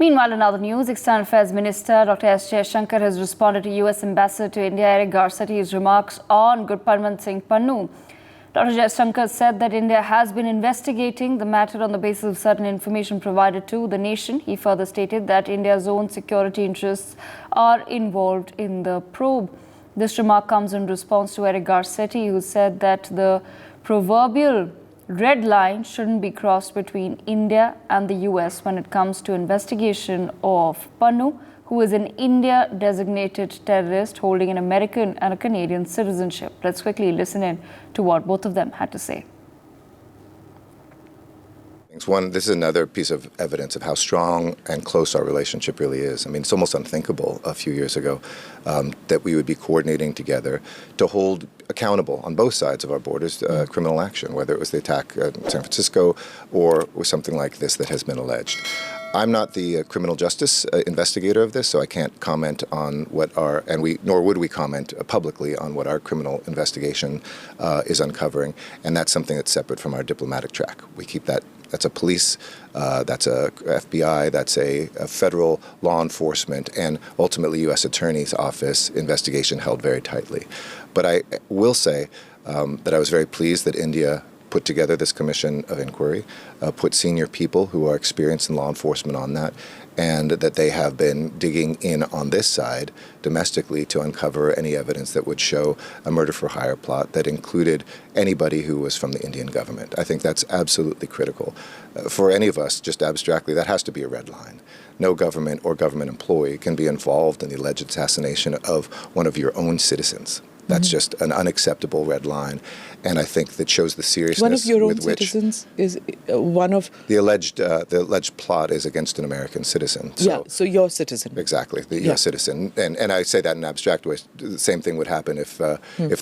Meanwhile, in other news, External Affairs Minister Dr. Jaishankar has responded to US Ambassador to India Eric Garcetti's remarks on Gurpatwant Singh Pannu. Dr. Jaishankar said that India has been investigating the matter on the basis of certain information provided to the nation. He further stated that India's own security interests are involved in the probe. This remark comes in response to Eric Garcetti, who said that the proverbial red line shouldn't be crossed between India and the US when it comes to investigation of Pannu, who is an India-designated terrorist holding an American and a Canadian citizenship. Let's quickly listen in to what both of them had to say. One, this is another piece of evidence of how strong and close our relationship really is. I mean, it's almost unthinkable a few years ago that we would be coordinating together to hold accountable on both sides of our borders criminal action, whether it was the attack in San Francisco or something like this that has been alleged. I'm not the criminal justice investigator of this, so I can't comment on what our, nor would we comment publicly on what our criminal investigation is uncovering, and that's something that's separate from our diplomatic track. We keep that. That's a police, that's a FBI, that's a federal law enforcement, and ultimately U.S. Attorney's Office investigation held very tightly. But I will say that I was very pleased that India put together this commission of inquiry, put senior people who are experienced in law enforcement on that, and that they have been digging in on this side domestically to uncover any evidence that would show a murder-for-hire plot that included anybody who was from the Indian government. I think that's absolutely critical. For any of us, just abstractly, that has to be a red line. No government or government employee can be involved in the alleged assassination of one of your own citizens. That's just an unacceptable red line, and I think that shows the seriousness with which... One of your own citizens is one of... The alleged plot is against an American citizen. So, so your citizen. Exactly, the U.S. citizen. And I say that in an abstract way. The same thing would happen if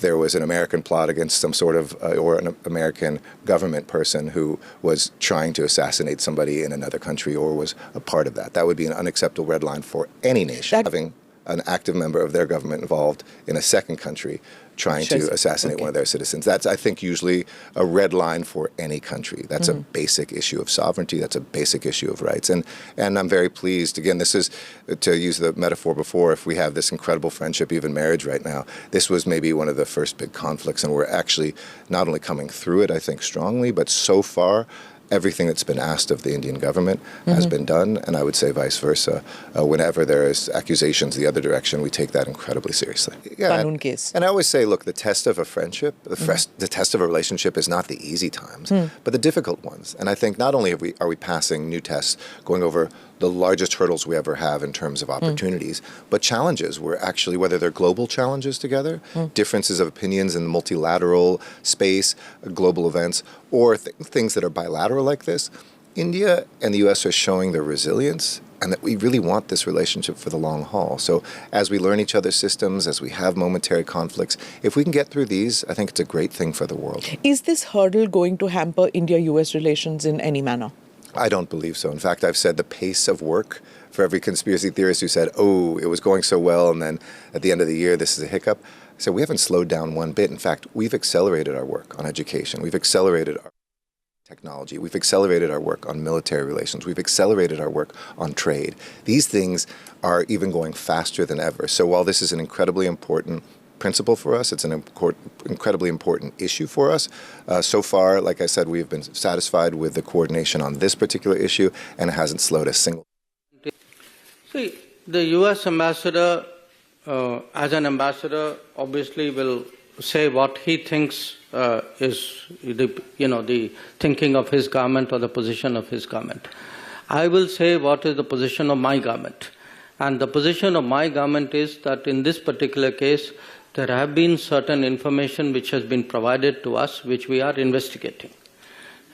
there was an American plot against some sort of, or an American government person who was trying to assassinate somebody in another country or was a part of that. That would be an unacceptable red line for any nation. Having an active member of their government involved in a second country trying to assassinate one of their citizens. That's, I think, usually a red line for any country. That's a basic issue of sovereignty. That's a basic issue of rights. And I'm very pleased. Again, this is, to use the metaphor before, if we have this incredible friendship, even marriage right now, this was maybe one of the first big conflicts, and we're actually not only coming through it, I think, strongly, but so far, everything that's been asked of the Indian government has been done, and I would say vice versa. Whenever there is accusations the other direction, we take that incredibly seriously. And I always say, look, the test of a friendship, the test of a relationship is not the easy times, but the difficult ones. And I think not only are we passing new tests, going over the largest hurdles we ever have in terms of opportunities, but challenges. We're actually, whether they're global challenges together, differences of opinions in the multilateral space, global events, or things that are bilateral like this, India and the U.S. are showing their resilience and that we really want this relationship for the long haul. So as we learn each other's systems, as we have momentary conflicts, if we can get through these, I think it's a great thing for the world. Is this hurdle going to hamper India-U.S. relations in any manner? I don't believe so. In fact, I've said the pace of work for every conspiracy theorist who said, oh, it was going so well, and then at the end of the year, this is a hiccup. I said, we haven't slowed down one bit. In fact, we've accelerated our work on education. We've accelerated our technology. We've accelerated our work on military relations. We've accelerated our work on trade. These things are even going faster than ever. So while this is an incredibly important principle for us, it's an incredibly important issue for us. So far, like I said, we have been satisfied with the coordination on this particular issue, and it hasn't slowed a single. See, the U.S. ambassador, as an ambassador, obviously will say what he thinks is the thinking of his government or the position of his government. I will say what is the position of my government. And the position of my government is that in this particular case, there have been certain information which has been provided to us, which we are investigating.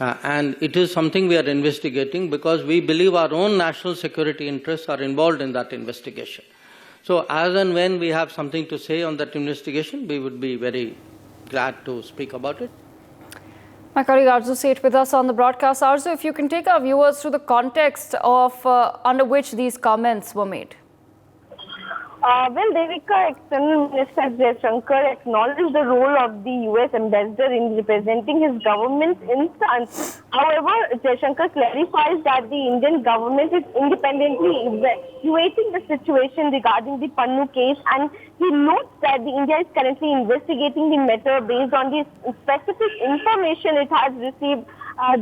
And it is something we are investigating because we believe our own national security interests are involved in that investigation. So as and when we have something to say on that investigation, we would be very glad to speak about it. My colleague Arzu stayed with us on the broadcast. Arzu, if you can take our viewers through the context of under which these comments were made. Well, Devika, External Minister Jaishankar acknowledged the role of the U.S. ambassador in representing his government's instance. However, Jaishankar clarifies that the Indian government is independently evaluating the situation regarding the Pannu case, and he notes that the India is currently investigating the matter based on the specific information it has received.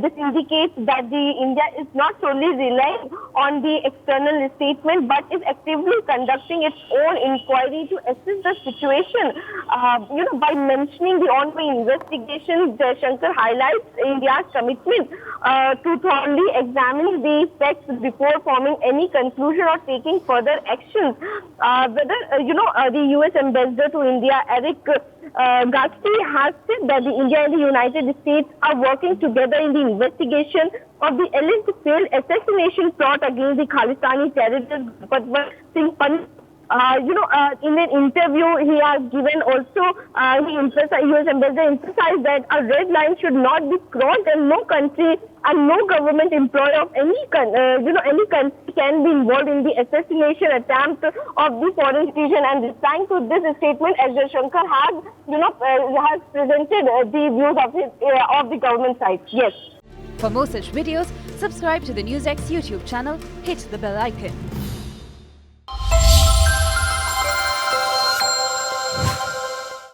This indicates that the India is not solely relying on the external statement, but is actively conducting its own inquiry to assess the situation. By mentioning the ongoing investigation, Jaishankar highlights India's commitment to thoroughly examining the facts before forming any conclusion or taking further actions. The U.S. ambassador to India, Eric Garcetti, has said that the India and the United States are working together in the investigation of the alleged failed assassination plot against the Khalistani terrorist Gurpatwant Singh Pannu. In an interview he has given also, U.S. ambassador emphasized that a red line should not be crossed, and no country and no government employee of any country can be involved in the assassination attempt of the foreign citizen. And replying to this statement, as Jaishankar has presented the views of the government side. Yes. For more such videos, subscribe to the NewsX YouTube channel, hit the bell icon.